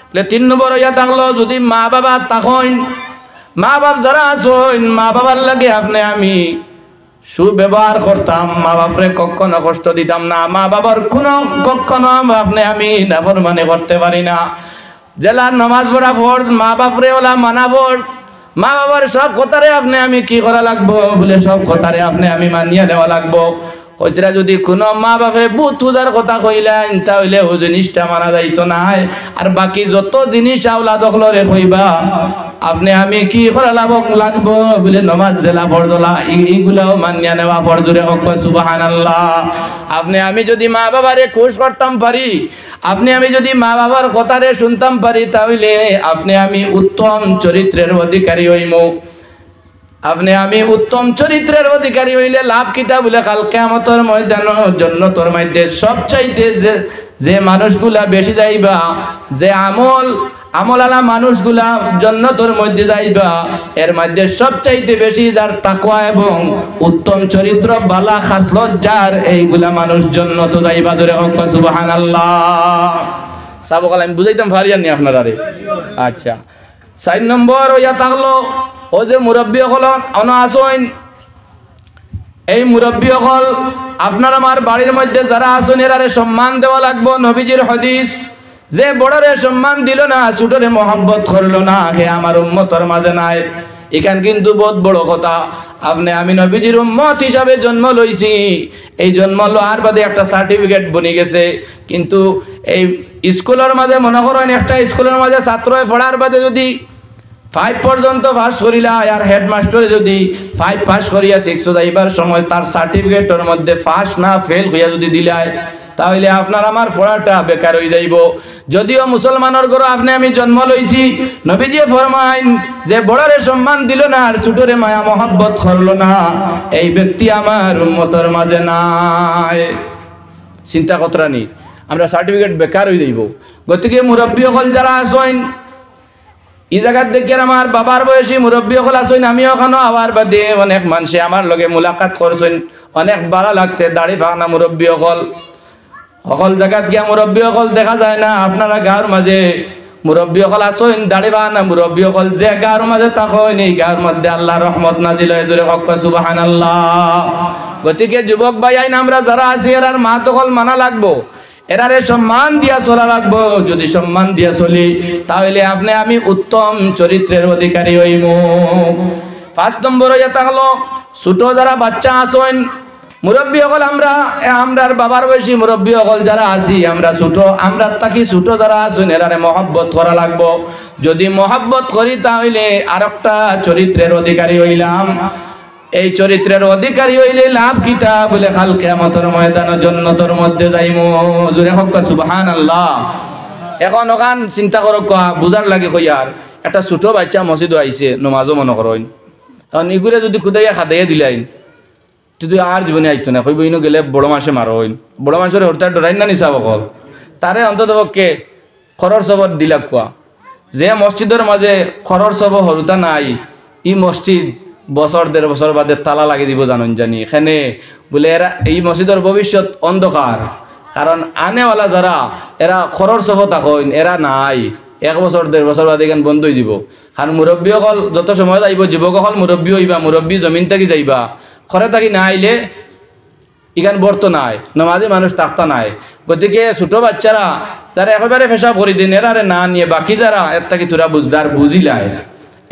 বলে 3 নম্বর হইয়া থাকলো যদি মা বাবা তখন মা বাপ যারা আছেন মা বাবার লাগে আপনি আমি সুব্যবহার করতাম, মা বাপরে কখনো কষ্ট দিতাম না, মা বাবার কোনো কখনো আপনি আমি নাফরমানি করতে পারি না। জেলা নামাজ পড়া ফরজ, মা বাপরে ওলা মানাবো, মা বাবার সব কথারে আপনি আমি কি করা লাগবো বলে সব কথারে আপনি আমি মানিয়ে নেওয়া লাগবো। কইতরা যদি কোনো মা বাপে বুথ তুদার কথা কইলেন তাহলে ও জিনিসটা মানা যাইতো না। আর বাকি যত জিনিস আওলা দখলরে কইবা আপনি আমি কি করা লাগবো বলে নমাজ জেলা ফরজলা এইগুলাও মানিয়ে নেওয়া ফরজরে হোক সুবহানাল্লাহ। আপনি আমি যদি মা বাবারে খুশ করতাম পারি, আপনি আমি যদি মা বাবার কথারে শুনতাম পারি তাহলে আপনি আমি উত্তম চরিত্রের অধিকারী হইমু। আপনি আমি উত্তম চরিত্রের অধিকারী হইলে লাভ কিতা বলে কাল কিয়ামতের ময়দানের জন্য তোর মধ্যে সবচাইতে যে মানুষগুলা বেশি যাইবা, যে আমলালা মানুষগুলা জান্নাতের মধ্যে যাইবা, এর মধ্যে সবচাইতে বেশি যার তাকওয়া এবং উত্তম চরিত্র বালা খাসলত যার এইগুলা মানুষ জান্নাতে যাইবা। ধরে হোক সুবহানাল্লাহ। সাবকাল আমি বুঝাইতাম পারি জানি আপনারা রে। আচ্ছা 4 নম্বর হইয়া থাকলো ও যে মুরব্বী হল অন আসুন, এই মুরব্বী হল আপনার আমার বাড়ির মধ্যে যারা আসুন এরারে সম্মান দেওয়া লাগবো। নবীজির হাদিস, যে বড়রে সম্মান দিল না ছোটরে মহব্বত করলো না হে আমার উম্মতের মাঝে নাই। এখান কিন্তু বহুত বড় কথা। আপনি আমি নবীজির উম্মত হিসাবে জন্ম লইছি, এই জন্ম লওয়ার বাদে একটা সার্টিফিকেট বনি গেছে, কিন্তু এই স্কুলের মাঝে মনে করেন একটা স্কুলের মাঝে ছাত্র পড়ার বাদে যদি 5 পর্যন্ত পাস করিলা আর হেডমাস্টারে যদি 5 পাস করিয়া 6 যাইবার সময় তার সার্টিফিকেটের মধ্যে পাস না ফেল হইয়া যদি দিলায় তাহলে আপনার আমার পড়াটা বেকার হয়ে যাইব। যদিও মুসলমানের ঘরে আপনি আমি জন্ম লইছি, নবীজি ফরমাইন যে বড়রে সম্মান দিল না আর ছোটরে মায়া মহব্বত করলো না এই ব্যক্তি আমার উম্মতের মাঝে নাই। চিন্তা কতরা নি আমরা সার্টিফিকেট বেকার হয়ে যাইব। গতিকে মুরব্বী সকল যারা আছেন এই জায়গার দেখে আমার বাবার বয়সী মুরব্বী সকল আছেন, আমিও ওখানে আবার বাদে অনেক মানুষে আমার লগে মুলাকাত করছেন, অনেক ভালো লাগছে। দাড়ি ভাঙা মুরব্বী সকল জায়গাত গিয়া মুরব্বী সকল দেখা যায় না। আপনারা গাঁর মাঝে মুরব্বী সকল আছেন, দাড়ি ভাঙা মুরব্বী সকল যে গাঁর মাঝে থাকেন এই গাঁর মধ্যে আল্লাহ রহমত নাজিল হয়। জোরে হক সুবহানাল্লাহ। গতিকে যুবক ভাই আইন আমরা যারা আছি এরার মা সকল মানা লাগবো, এরারে সম্মান দিয়া চলা লাগবো। যদি সম্মান দিয়া চলি তাহলে আপনি আমি উত্তম চরিত্রের অধিকারী হইব। 5 নম্বর হইয়া থাকলো ছোট যারা বাচ্চা আছেন মুরব্বী সকল, আমরার বাবার বয়সী মুরব্বী সকল যারা আছি আমরা ছোট, আমরা তাকি ছোট যারা আছেন এরারে মহব্বত করা লাগবো। যদি মহব্বত করি তাহলে আর একটা চরিত্রের অধিকারী হইলাম। এই চরিত্রের অধিকারী হইলে লাভ কিতা বলে কাল কিয়ামতের ময়দানে জান্নাতের মধ্যে যাইমু। জোরে হোক সুবহানাল্লাহ। এখন ওখান চিন্তা করো বুঝার লাগে কইয়ার একটা ছোট বাচ্চা মসজিদে আইছে নমাজও মনে করেন, কারণ এগুলো যদি খুদাইয়া খাদাইয়া দিলাইন তুই আর জীবনে আইতো না। কইব ইনো গেলে বড় মাসে মারো হইন, বড় মানুষের হরতার ডরাইন না নিচা বকল তারে অন্তত পক্ষে খরর সবর দিলাক কোয়া। যে মসজিদের মাঝে খরর সব হরুতা নাই ই মসজিদ বছর 1.5 বছর বাদে তালা লাগি দিব জানুন জানি। এখানে বলে এরা এই মসজিদের ভবিষ্যৎ অন্ধকার, কারণ আনেওয়ালা যারা এরা খরর সব থাকেন এরা নাই, 1 বছর 1.5 বছর বাদে এখানে বন্ধ হয়ে যাব। কারণ মুরব্বী সকল যত সময় যাইব যুবক সকল মুরব্বী হইবা, মুরব্বী জমিন থাকি যাইবা, খরে থাকি না আইলে এখান বর্ত নাই, নমাজি মানুষ থাকতা নাই। গতিকে ছোট বাচ্চারা তারা একেবারে পেশা করে দিন, এরারে না নিয়ে বাকি যারা এর থাকি তোরা বুঝদার বুঝিলাই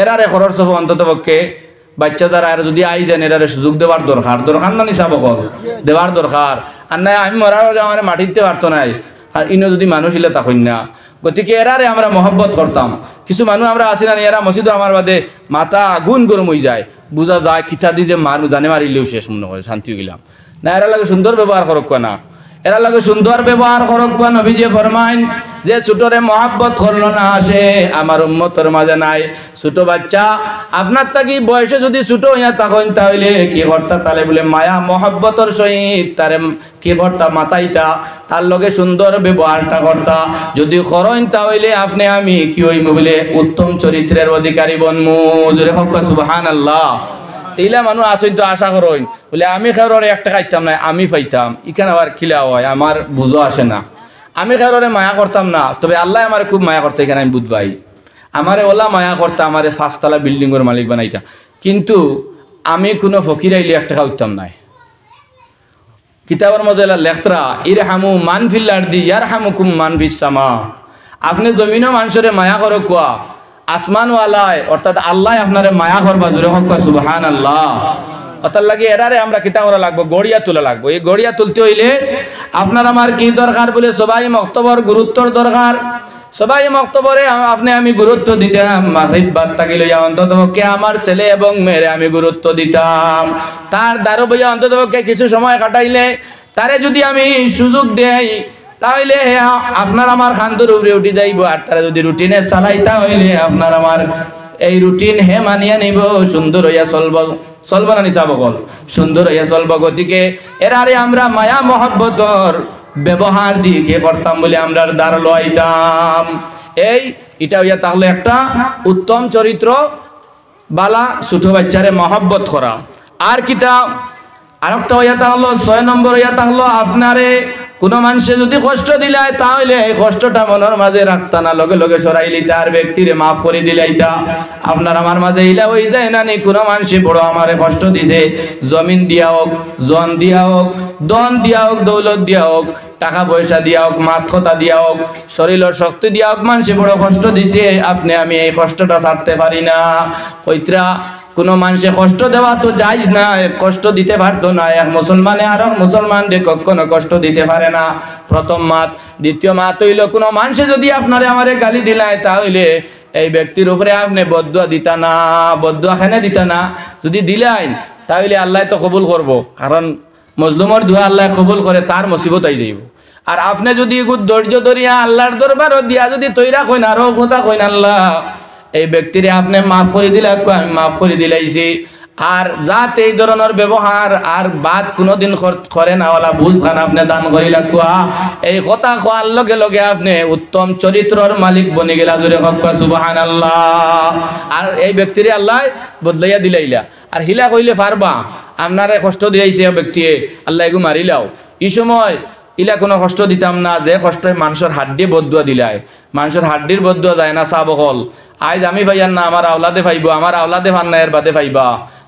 এরারে খরর সব অন্তত পক্ষে বাচ্চা যারা আর যদি আই যান এরারে সুযোগ দেওয়ার দরকার না নিসা বকল দেওয়ার দরকার। আর নাই আমি মরার আমার মাটিতে পারতো নাই, আর ইনো যদি মানুষ ইলে তখন না। গতিকে এরারে আমরা মহব্বত করতাম। কিছু মানুষ আমরা আসি না এরা মসজিদ আমার বাদে মাথা আগুন গরম হয়ে যায়, বুঝা যায় খিতা দিয়ে যে মারু জানে মারিলেও শেষ মনে হয় শান্তি গেলাম না। এরা লাগে সুন্দর ব্যবহার করক না, এরা লাগে সুন্দর ব্যবহার করক। নবীজি ফরমাইন যে ছোটরে মহব্বত করলো না সে আমার উম্মতের মাঝে নাই। ছোট বাচ্চা আপনার থাকি বয়সে যদি ছোট হইয়া তখন তাহলে কি করতা তাহলে বলে মায়া মহব্বতর সহিত তারে কি করতা মাতাইতা, তার লগে সুন্দর ব্যবহারটা করতা। যদি করেন তাহলে আপনি আমি কি হইমু বলে উত্তম চরিত্রের অধিকারী বনমু। জোরে হোক সুবহানাল্লাহ। এইলা মানুষ আসইন তো আশা করেন বলে আমি খেয়ে 1 টাকা খাইতাম না আমি পাইতাম, এখানে আবার খিলা হয় আমার বুঝো আসে না। আমি কারোরে মায়া করতাম না, তবে আল্লাহ আমার খুব মায়া করতে, এখানে আমি বুঝবাই। আমারে ওলা মায়া করতে, আমারে 5 তলা বিল্ডিংয়ের মালিক বানাইতা, কিন্তু আমি কোনো ফকির আইলে 1 টাকা উঠতাম নাই। কিতাবের মধ্যে লেখতরা ইরহামু মান ফিল আরদি ইয়ারহামুকুম মান ফিস সামা। আপনি জমিনও মানুষের মায়া করো কোয়া, আসমানওয়ালায় অর্থাৎ আল্লাহ আপনারে মায়া করবা, জোরে হোক সুবহানাল্লাহ। অর্থাৎ লাগে এরারে আমরা কিতা করা লাগবো, গড়িয়া তোলা লাগবো। এই গড়িয়া তুলতে হইলে আপনার আমার কি দরকার বলে সবাই মক্তবর গুরুত্বর দরকার। সবাই মক্তবরে আপনি আমি গুরুত্ব দিতাম, মাগরিব বাদ থাকি লইয়া অন্ততপক্ষে আমার ছেলে এবং মেয়েরে আমি গুরুত্ব দিতাম। তার দ্বারো বইয়া অন্ততপক্ষে কিছু সময় কাটাইলে তারে যদি আমি সুযোগ দেই, তাহলে আপনার আমার খান্দুর উপরে উঠে যাইব। আর তারা যদি রুটিনে চালাইতা হইলে আপনার আমার এই রুটিন হে মানিয়া নিব, সুন্দর হইয়া চলব, চলব না নিচা বকল, সুন্দর হইয়া চলব। গতিকে এরারে আমরা মায়া মহব্বতর ব্যবহার দিয়ে করতাম বলে আমরা দ্বার লইতাম। এটা হইয়া তাহলে একটা উত্তম চরিত্র বালা ছোট বাচ্চারে মহব্বত করা। আর কিতা আরেকটা হইয়া তাহলো 6 নম্বর হইয়া তাহলো আপনারে কোনো মানুষে যদি কষ্ট দিলাই, তাহলে এই কষ্টটা মনের মাঝে রাখতা না, লগে লগে সরাইলি তার ব্যক্তিরে মাফ করে দিলাইতা। আপনার আমার মাঝে ইলা হয়ে যায় না নি, কোনো মানুষে বড় আমারে কষ্ট দিছে, জমিন দিয়া হোক, জন দিয়া হোক, দন দিয়া হোক, দৌলত দিয়া হোক, টাকা পয়সা দিয়া হোক, মাথা দিয়া হোক, শরীরের শক্তি দিয়া হোক, মানুষে বড় কষ্ট দিছে, আপনি আমি এই কষ্টটা ছাড়তে পারি না। কইত্রা কোনো মানুষে কষ্ট দেওয়া তো জায়েজ না, কষ্ট দিতে পারতো না। এক মুসলমানে আর এক মুসলমানকে কখনো কষ্ট দিতে পারে না, প্রথম মাত। দ্বিতীয় মাত হইল কোনো মানুষে যদি আপনারে আমারে গালি দিলায়, তাহলে এই ব্যক্তির উপরে আপনি বদদুয়া দিতা না, বদদুয়া খানে দিতা না। যদি দিলাই তাহলে আল্লাহ তো কবুল করব, কারণ মজলুমর দোয়া আল্লাহ কবুল করে, তার মুসিবত আই যাইব। আর আপনি যদি ধৈর্য ধরিয়া আল্লাহর দরবারও দিয়া যদি তৈরা কইন, আরো কথা কইন, আল্লাহ এই ব্যক্তিরে আপনি মাফ করে দিলে, আমি মাফ করে দিলাইছি। আর যাতে এই ধরনের ব্যবহার আর বাদ কোনোদিন করে না, ওলা বুঝ খান আপনি দান করিলা কুয়া, এই কথা কোয়ার লগে লগে আপনি উত্তম চরিত্রর মালিক বনে গেলা, জোরে হক সুবহানাল্লাহ। আর এই ব্যক্তিরে আল্লাহ বদলাইয়া দিলাইলা। আর হিলা কইলে পারবা, আপনারে কষ্ট দিলাইছে ব্যক্তিয়ে, আল্লাহ এগু মারিলাও। এই সময় ইলা কোনো কষ্ট দিতাম না, যে কষ্ট মানুষের হাড্ডি বদুয়া দিলাই, মানুষের হাড্ডির বদুয়া যায় না। চাব হল আজ আমি ভাইয়ার না, আমার আওলাদে ভাইব, আমার আওলাদে ভান না, এর বাদে ভাইবা।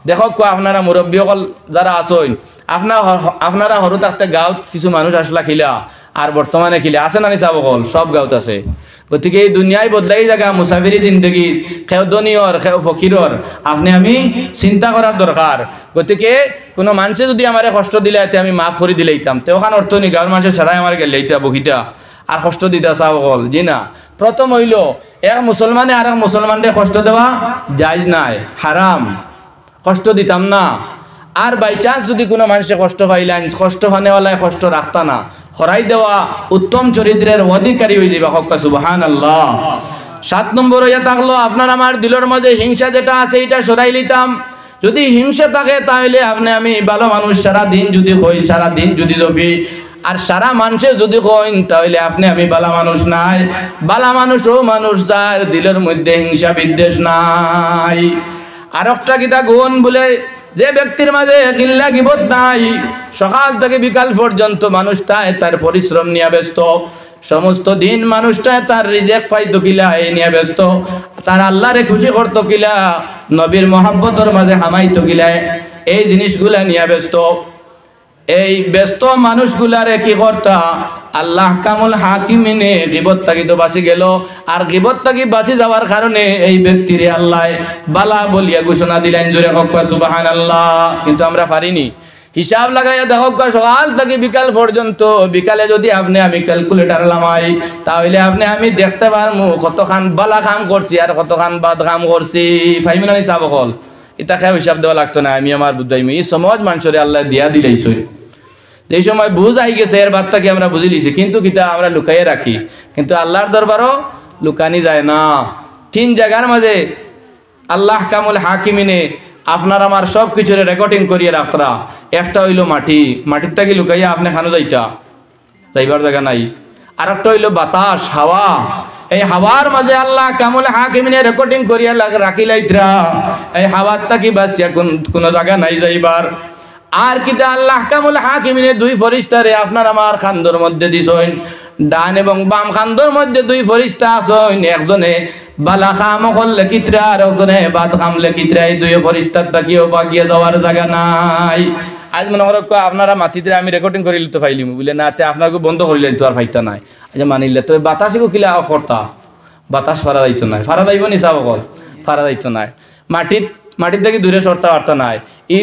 দেখো কোয়া আপনারা মুরব্বী সকল যারা আসেন, আপনারা সরু থাকতে গাঁৱত কিছু মানুষ আসলা খিলা, আর বর্তমানে খিলা আছে না নি চাব হল, সব গাঁৱত আছে। গতিকে এই দুনিয়ায় বদলাই জায়গা, মুসাফিরি জিন্দগি, খেও ধনীর খেও ফকিরর আপনি আমি চিন্তা করার দরকার। গতিকে কোনো মানুষে যদি আমারে কষ্ট দিলে আমি মাফ করে দিলাইতাম, তো ওখানে অর্থ নি গাঁৱৰ মানুষের সারাই আমার গেলাইতা বকিতা আর কষ্ট দিতা চাব হল। জি না, প্রথম হইল এক মুসলমানে আর এক মুসলমানকে কষ্ট দেওয়া জায়েজ নাই, হারাম, কষ্ট দিতাম না। আর বাই চান্স যদি কোনো মানুষে কষ্ট পাইলেন, কষ্ট ফানেওয়ালায় কষ্ট রাখতা না, হরাই দেওয়া উত্তম চরিত্রের অধিকারী হয়ে যাবে, হক সুবহানাল্লাহ। 7 নম্বর হইয়া থাকলো আপনার আমার দিলের মধ্যে হিংসা যেটা আছে এটা সরাই লিতাম। যদি হিংসা থাকে তাহলে আপনি আমি ভালো মানুষ সারা দিন যদি হই, সারা দিন যদি জপি, আর সারা মানুষে যদি কইন, তাহলে আপনি আমি বালা মানুষ নাই। বালা মানুষ ও মানুষ যার দিলের মধ্যে হিংসা বিদ্বেষ নাই। আর একটা কিতা গুণ বলে, যে ব্যক্তির মাঝে কিল্লা গিবত নাই, সকাল থেকে বিকাল পর্যন্ত মানুষটায় তার পরিশ্রম নিয়ে ব্যস্ত, সমস্ত দিন মানুষটায় তার রিজেক পাইতো কিলা এই নিয়ে ব্যস্ত, তার আল্লাহরে খুশি করতো কিলা, নবীর মহব্বতের মাঝে হামাইতো কিলা, এই জিনিসগুলা নিয়ে ব্যস্ত। এই ব্যস্ত মানুষগুলারে কি করতা, আল্লাহ কামুল হাকিমিনে গিবত থাকি তো বাঁচি গেল। আর গিবত থাকি বাঁচি যাওয়ার কারণে এই ব্যক্তিরে আল্লাহ বালা বলিয়া ঘোষণা দিলেন, জোরে হোক সুবহানাল্লাহ। কিন্তু আমরা পারিনি। হিসাব লাগাইয়া দেখো, সকাল থেকে বিকাল পর্যন্ত, বিকালে যদি আপনি আমি ক্যালকুলেটার লামাই, তাহলে আপনি আমি দেখতে পারবো কতখান বালা কাম করছি আর কতখান বাদ কাম করছি। ফাইমিনা নি চাব হল এটা খেয়ে হিসাব দেওয়া লাগতো না, আমি আমার বুঝাইমি। এই সমাজ মানুষরে আল্লাহ দিয়া দিলাইছে, যে সময় বুঝ আই গেছে এর বাদ থেকে আমরা বুঝে লিছি, কিন্তু কিতা আমরা লুকাইয়ে রাখি। কিন্তু আল্লাহর দরবারও লুকানি যায় না। 3 জায়গার মাঝে আল্লাহ কামুল হাকিমিনে আপনার আমার সব কিছুর রেকর্ডিং করিয়ে রাখতরা। একটা হইল মাটি, মাটির থেকে লুকাইয়া আপনি খানো যাইবার জায়গা নাই। আর একটা হইল বাতাস, হাওয়া, এই হাওয়ার মাঝে আল্লাহ কামুল হাকিমিনে রেকর্ডিং করিয়া রাখিলাইতরা। এই হাওয়ার থাকি বাসিয়া কোনো জায়গা নাই যাইবার। আর কিতা আল্লাহ কামুল হাকিমিনে 2 ফেরেশতারে আপনার আমার খান্দর মধ্যে দিছেন। ডান এবং বাম খান্দর মধ্যে দুই ফরিস্তা আছেন, একজনে বালা কাম করলে কিতরা আর একজনে বাদ কামলে কিতরা। এই দুই ফরিস্তার তাকিও বাগিয়ে যাওয়ার জায়গা নাই। আজ মনে করো আপনারা মাটিতে আমি রেকর্ডিং করে লিতে পাইলিম বলে না, আপনাকে বন্ধ করিলেন তো আর ফাইতা নাই। আচ্ছা মানিলে তো বাতাসিকো কিলা করতা, বাতাস ফারা যাইতো নাই, ফারা যাইব নি চাব কল, ফারা যাইতো নাই। মাটির থেকে দূরে সরতা পারতা নাই। এই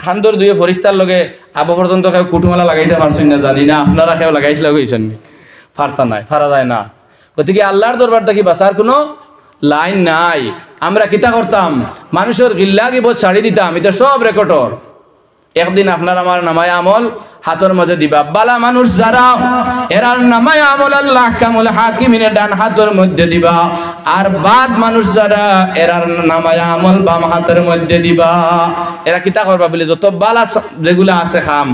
খান্দর দুই ফরিস্তার লগে আবু পর্যন্ত কেউ কুটুমালা লাগাইতে পারছেন না জানি না, আপনারা কেউ লাগাইছিল গেছেন ফারতা নাই, ফারা যায় না। গতিকে আল্লাহর দরবার দেখি বাসার কোনো লাইন নাই। আমরা কিতা করতাম, মানুষের গিল্লা গিবত ছাড়ি দিতাম, এটা সব রেকর্ডর। একদিন আপনার আমার নামায় আমল হাতের মধ্যে দিবা, বালা মানুষ যারা এরার নামায় আমল আল্লাহ কামুল হাকিমিনের ডান হাতের মধ্যে দিবা, আর বাদ মানুষ যারা এরার নামায় আমল বাম হাতের মধ্যে দিবা। এরা কিতা করবা বলে যত বালা যেগুলা আছে খাম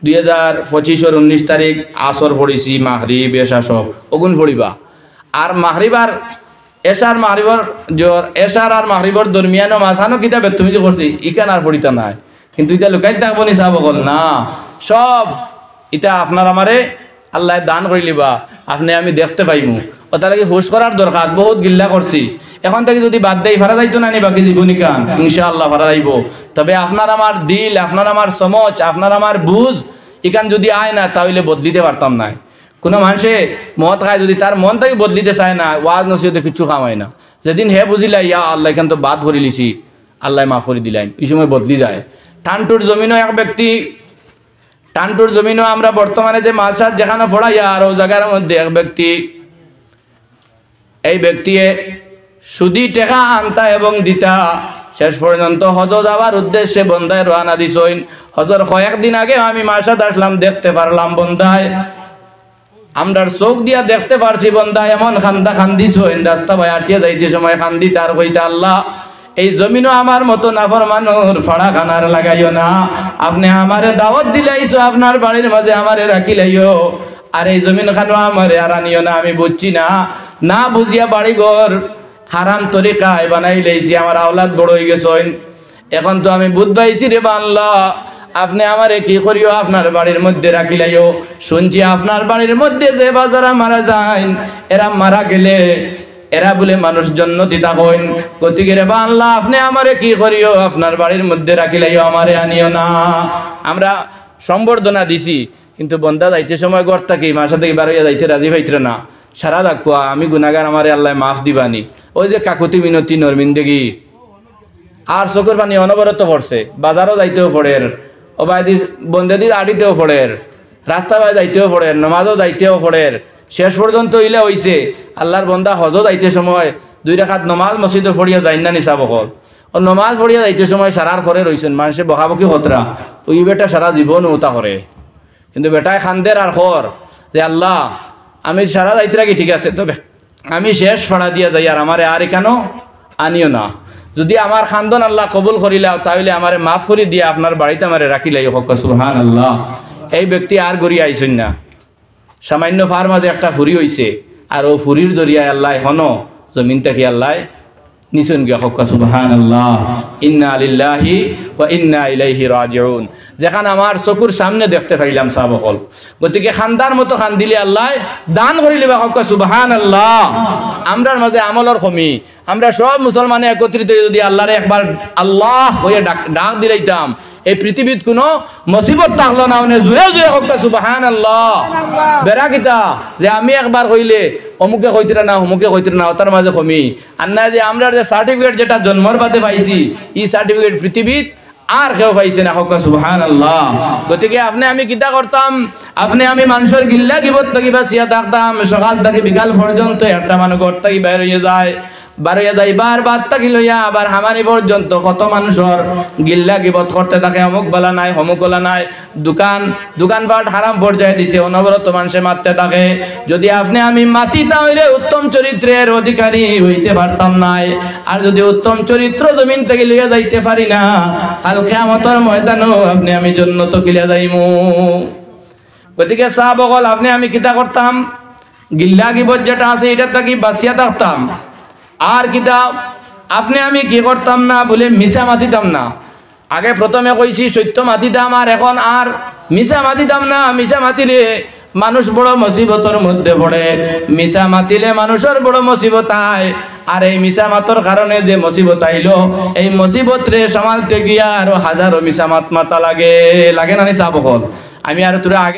2025 19 তারিখ আসর পড়িছি, মাগরিব এশা সব ওগুন পড়িবা। আর মাগরিবার এশার মাগরিবর জোর এশার আর মাগরিবর দরমিয়ানো মাঝানো কিতাবে তুমি যে করছি ইকান আর পড়িতা নাই, কিন্তু এটা লুকাই থাকবো নি চাব বল না, সব এটা আপনার আমারে আল্লাহ দান করে লিবা, আপনি আমি দেখতে পাইমু। ওটা লাগে হুশ করার দরকার, বহুত গিল্লা করছি, এখন থেকে যদি বাদ দেই ফারা যাইতো না নি বাকি জীবনী কান ইনশাআল্লাহ ফারা যাইব। তবে আপনার আমার দিল, আপনার আমার সমঝ, আপনার আমার বুঝ ইকান যদি আয় না তাহলে বদলিতে পারতাম না। কোনো মানুষে মদ খায় যদি তার মন থেকে বদলিতে চায় না, ওয়াজ নসিহতে কিছু কামায় না। যেদিন হে বুঝিলা ইয়া আল্লাহ এখান তো বাদ করে লিছি, আল্লাহ মাফ করে দিলেন, এই সময় বদলি যায়। টানটুর জমিনও এক ব্যক্তি, টানটুর জমিনও আমরা বর্তমানে যে মালসাদ যেখানে পড়াইয়া আর ও জায়গার মধ্যে এক ব্যক্তি, এই ব্যক্তি সুদি টেকা আনতা এবং দিতা, শেষ পর্যন্ত হজ যাওয়ার উদ্দেশ্যে বন্ধায় রওনা দিছইন। হজর কয়েকদিন আগে আমি মালসাদ আসলাম, দেখতে পারলাম বন্ধায়, আমরার চোখ দিয়া দেখতে পারছি বন্ধায় এমন খান্দা খান্দিছইন, রাস্তা ভাই আটিয়ে যাইতে সময় খান্দি তার কইতা আল্লাহ এই জমিনও আমার মতো নাফরমানুর ফাড়া খানার লাগাইও না, আপনি আমারে দাওয়াত দিলাইছো আপনার বাড়ির মাঝে আমারে রাখিলাইও, আর এই জমিন খানো আমারে আর আনিও না, আমি বুঝছি না, না বুঝিয়া বাড়ি ঘর হারাম তরিকায় বানাই লাইছি, আমার আওলাদ বড় হয়ে গেছেন, এখন তো আমি বুঝবাইছি রে আল্লাহ আপনি আমারে কি করিও আপনার বাড়ির মধ্যে রাখিলাইও। শুনছি আপনার বাড়ির মধ্যে যে বাজারা মারা যায়, এরা মারা গেলে এরা বলে মানুষ জন্নতি থাকেন, গতিকে রে আল্লাহ আপনি আমারে কি করিও আপনার বাড়ির মধ্যে রাখিলাইও, আমারে আনিও না। আমরা সম্বর্ধনা দিছি, কিন্তু বন্ধা যাইতে সময় ঘর থাকি মাসা থেকে বার হইয়া যাইতে রাজি পাইতে না, সারা রাখুয়া আমি গুনাগার আমারে আল্লাহ মাফ দিবানি। ওই যে কাকুতি মিনতি নরমিন্দেগি আর চোখের পানি অনবরত পড়ছে, বাজারও যাইতেও পড়ে, ও বাইদি বন্ধেদি আড়িতেও পড়ে, রাস্তা বাই যাইতেও পড়ে, নমাজও যাইতেও পড়ে, শেষ পর্যন্ত ইলে হইছে আল্লাহর বন্দা হজও যাইতে সময় 2 রাকাত নমাজ মসজিদে পড়িয়া যাই না নিসা বকল, ও নমাজ পড়িয়া যাইতে সময় সারার করে রইছেন, মানুষে বকাবকি হতরা ওই বেটা সারা জীবন ওটা করে, কিন্তু বেটায় খান্দের আর খর যে আল্লাহ আমি সারা যাইতে রাখি ঠিক আছে, তবে আমি শেষ ফাড়া দিয়া যাই আর আমারে আর কেন আনিও না, যদি আমার খান্দন আল্লাহ কবুল করিলাও তাহলে আমারে মাফ করে দিয়ে আপনার বাড়িতে আমারে রাখিলাই হোক সুবহানাল্লাহ। এই ব্যক্তি আর গড়ি আইছেন না, সামান্য ফার মাঝে একটা ফুরি হইছে, আর ও ফুরির জরিয়ায় আল্লাহ হনো জমিন থেকে আল্লাহ নিছুন গিয়া হোক সুবহানাল্লাহ। ইন্না লিল্লাহি ওয়া ইন্না ইলাইহি রাজিউন। যেখানে আমার চকুর সামনে দেখতে পাইলাম সাবকল, গতিকে খান্দার মতো খান দিলে আল্লাহ দান করিলে বা হোক সুবহানাল্লাহ। আমরার মাঝে আমলের কমি, আমরা সব মুসলমানে একত্রিত যদি আল্লাহরে একবার আল্লাহ হয়ে ডাক দিলাইতাম, এই পৃথিবীত কোনো মুসিবত থাকলো না, মানে জুড়ে জুড়ে হোক সুবহানাল্লাহ। বেড়া কিতা যে আমি একবার কইলে অমুকে কইতরা না অমুকে কইতরা না, তার মাঝে কমি আর না যে আমরা যে সার্টিফিকেট যেটা জন্মর বাদে পাইছি, এই সার্টিফিকেট পৃথিবীত আর কেউ পাইছে না হোক সুবহানাল্লাহ। গতিকে আপনি আমি কিতা করতাম, আপনি আমি মানুষের গিল্লা গিবত থেকে বাঁচিয়া থাকতাম, সকাল থেকে বিকাল পর্যন্ত একটা মানুষ ঘর থেকে বাইর হয়ে যায়, বার বাদ থাকি লইয়া আবার হামানি পর্যন্ত কত মানুষের গিল্লা গিবত করতে থাকে, অমুক বলা নাই অমুক বলা নাই, দোকানপাট হারাম পর্যায়ে দিছে, অনবরত মানুষে মারতে থাকে। যদি আপনি আমি মাতি তাহলে উত্তম চরিত্রের অধিকারী হইতে পারতাম নাই, আর যদি উত্তম চরিত্র জমিন থেকে লইয়া যাইতে পারি না, কাল কিয়ামতের ময়দানও আপনি আমি জান্নাত কিলা যাইমু। গতিকে সাহাবগণ আপনি আমি কিতা করতাম, গিল্লা গিবত যেটা আছে এটা থেকে বাঁচিয়া থাকতাম। আর কিতাব আপনি আমি কি করতাম না বলে মিশা মাতিতাম না, আগে প্রথমে কইছি সত্য মাতিতাম, আর এখন আর মিশা মাতিতাম না। মিশা মাতিলে মানুষ বড় মুসিবতের মধ্যে পড়ে। মিছা মাতিলে মানুষের বড় মুসিবত আয়, আর এই মিছা মাতর কারণে যে মুসিবত আইলো, এই মুসিবত রে সামালতে গিয়া আরো হাজারো মিছা মাত মাতা লাগে না নি? চাপ হল আমি আর তোরা আগে